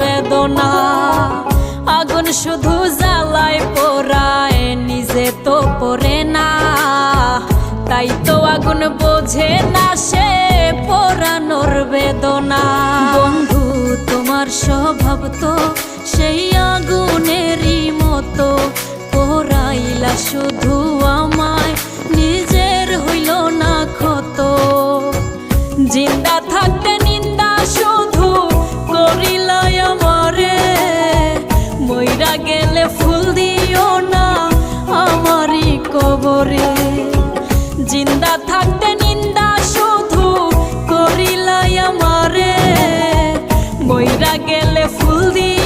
বেদনা। আগুন শুধু জ্বালায় পোড়ায়, নিজে তো পড়ে না, তাই তো আগুন বোঝে না সে পোড়ানোর বেদনা। বন্ধু তোমার স্বভাব তো সেই আগুনেরই মতো, পোড়াইলা শুধু আমায়, নিজের হইল না ক্ষত। জিন্দা থাকতে নিন্দা শুধু করিলাই আমারে, মইরা গেলে ফুল দিও না আমারই কবরে। জিন্দা থাকতে নিন্দা শুধু করিলাই আমারে, মইরা গেলে ফুল দিও